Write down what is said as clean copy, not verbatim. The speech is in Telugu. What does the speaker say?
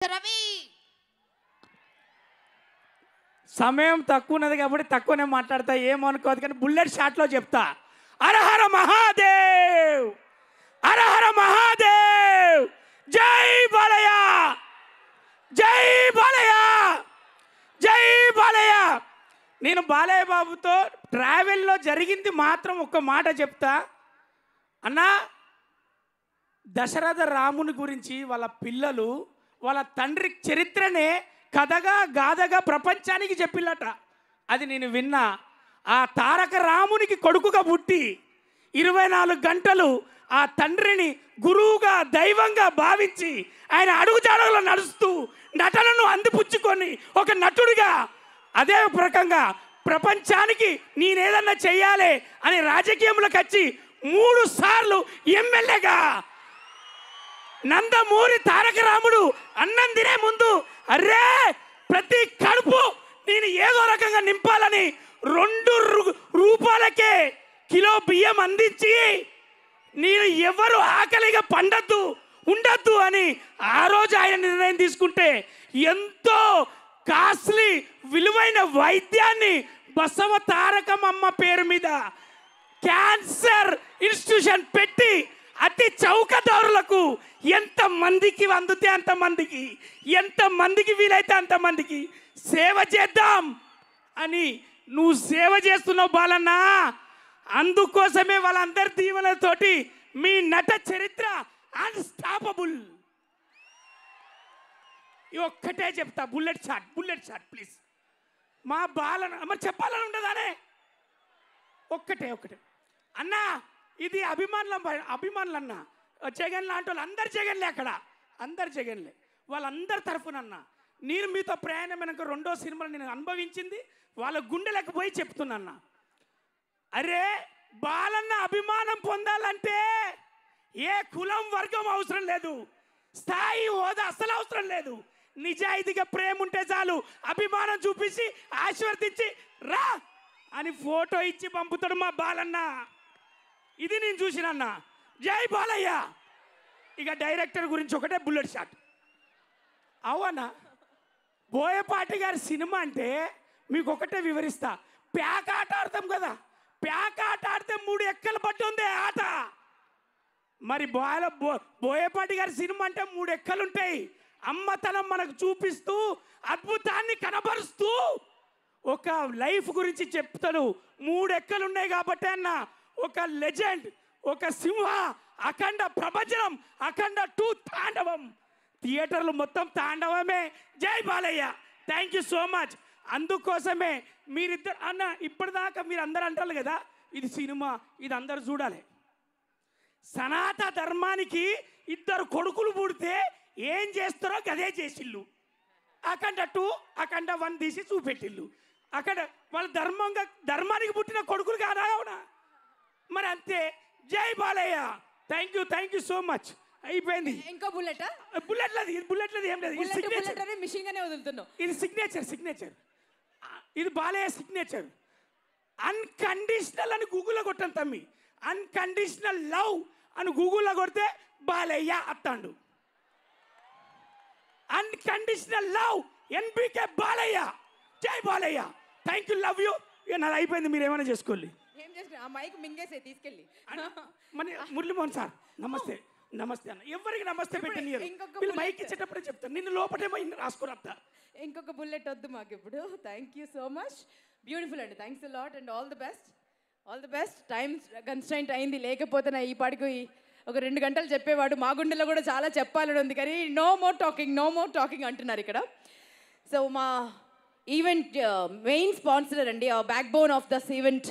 రవి సమయం తక్కువ ఉన్నది కాబట్టి తక్కువనే మాట్లాడతా, ఏమనుకోదు కానీ బుల్లెట్ షాట్లో చెప్తా. హరహర మహాదేవ్, హరహర మహాదేవ్, జై బాలయ్య, జై బాలయ్య, జై బాలయ్య. నేను బాలయ్య బాబుతో ట్రావెల్లో జరిగింది మాత్రం ఒక్క మాట చెప్తా అన్నా. దశరథ రాముని గురించి వాళ్ళ పిల్లలు వాళ్ళ తండ్రి చరిత్రనే కథగా గాథగా ప్రపంచానికి చెప్పిల్లట. అది నేను విన్నా. ఆ తారక రామునికి కొడుకుగా పుట్టి 24 గంటలు ఆ తండ్రిని గురువుగా దైవంగా భావించి ఆయన అడుగుజాడలో నడుస్తూ నటనను అందిపుచ్చుకొని ఒక నటుడిగా అదే రకంగా ప్రపంచానికి నేనేదన్నా చెయ్యాలి అని రాజకీయంలోకి వచ్చి 3 సార్లు ఎమ్మెల్యేగా నందమూరి తారక రాముడు అన్నం తినే ముందు అరే ప్రతి కడుపు నేను ఏదో రకంగా నింపాలని 2 రూపాయలకే కిలో బియ్యం అందించి నేను ఎవరు ఆకలిగా పండద్దు ఉండద్దు అని ఆ రోజు ఆయన నిర్ణయం తీసుకుంటే ఎంతో కాస్ట్లీ విలువైన వైద్యాన్ని బసవ తారకమ్మ పేరు మీద క్యాన్సర్ ఇన్స్టిట్యూషన్ పెట్టి అతి చౌకదారులకు ఎంతమందికి అందుతే అంతమందికి, ఎంతమందికి వీలైతే అంతమందికి సేవ చేద్దాం అని నువ్వు సేవ చేస్తున్నావు బాలన్న. అందుకోసమే వాళ్ళందరి దీవెనతోటి మీ నట చరిత్ర అన్స్టాపబుల్. ఒక్కటే చెప్తా, బుల్లెట్ షాట్ ప్లీజ్. మా బాలన్న మరి చెప్పాలని ఉండదానే ఒక్కటే అన్నా. ఇది అభిమానులు అన్న జగన్ లాంటి వాళ్ళు అందరు జగన్లే, అక్కడ అందరు జగన్లే, వాళ్ళందరి తరఫునన్న నేను మీతో ప్రయాణమైనాక 2వ సినిమాలో నేను అనుభవించింది వాళ్ళ గుండెలకు పోయి చెప్తున్నా. అరే బాలన్న అభిమానం పొందాలంటే ఏ కులం వర్గం అవసరం లేదు, స్థాయి హోదా అసలు అవసరం లేదు. నిజాయితీగా ప్రేమ ఉంటే చాలు, అభిమానం చూపించి ఆశీర్వదించి రా అని ఫోటో ఇచ్చి పంపుతాడు మా బాలన్న. ఇది నేను చూసినన్న. జై బాలయ్య. ఇక డైరెక్టర్ గురించి ఒకటే బుల్లెట్ షాట్. అవునా, బోయపాటి గారి సినిమా అంటే మీకు ఒకటే వివరిస్తా. ప్యాక ఆట ఆడతాం కదా, ప్యాక ఆట ఆడితే 3 ఎక్కలు పట్టి ఉంది ఆట. మరి బోయపాటి గారి సినిమా అంటే 3 ఎక్కలు ఉంటాయి. అమ్మతనం మనకు చూపిస్తూ అద్భుతాన్ని కనబరుస్తూ ఒక లైఫ్ గురించి చెప్తాడు. 3 ఎక్కలు ఉన్నాయి కాబట్టి అన్న ఒక లెజెండ్, ఒక సింహ, అఖండ ప్రభంజనం, అఖండ 2 తాండవం. థియేటర్లు మొత్తం తాండవమే. జై Balayya. Thank you so much. అందుకోసమే మీరిద్దరు అన్న ఇప్పటిదాకా మీరు అందరు అంటారు కదా ఇది సినిమా, ఇది అందరు చూడాలి. సనాతన ధర్మానికి 2 కొడుకులు పుడితే ఏం చేస్తారో గదే చేసిల్లు. అఖండ 2, అఖండ 1 తీసి చూపెట్టిల్లు. అక్కడ వాళ్ళ ధర్మానికి పుట్టిన కొడుకులు కాదా? అవునా? మరి అంతే. జై Balayya. Thank you so much. అయిపోయింది. ఇంకో బుల్లెట్ బుల్లెట్లది ఏం లేదు. ఇది సిగ్నేచర్. ఇది బాలయ్య సిగ్నేచర్. అన్కండిషనల్ అని గూగుల్లో కొట్టాను తమ్మి. అన్కండిషనల్ లవ్ అని గూగుల్లో కొడితే బాలయ్య అత్తాండు. Unconditional love NBK Balayya. జై Balayya. Thank you, love you. ఇక నాది అయిపోయింది, మీరు ఏమైనా చేసుకోండి. తీసుకెళ్ళి మురళీమోహన్ సార్ నమస్తే అన్న. ఎవరికి నమస్తే పెట్టిన మైక్ ఇచ్చేటప్పుడే చెప్తాను. నిన్ను లోపటేమో రాసుకున్నా. ఇంకొక బుల్లెట్ వద్దు మాకు ఇప్పుడు. Thank you so much. Beautiful అండి. Thanks a lot and all the best. Time constraint అయింది, లేకపోతే నా ఈ పాటికి ఒక 2 గంటలు చెప్పేవాడు. మా గుండెలో కూడా చాలా చెప్పాలని ఉంది, కానీ నో మోర్ టాకింగ్ అంటున్నారు ఇక్కడ. సో మా ఈవెంట్ మెయిన్ స్పాన్సర్ అండి, backbone of this event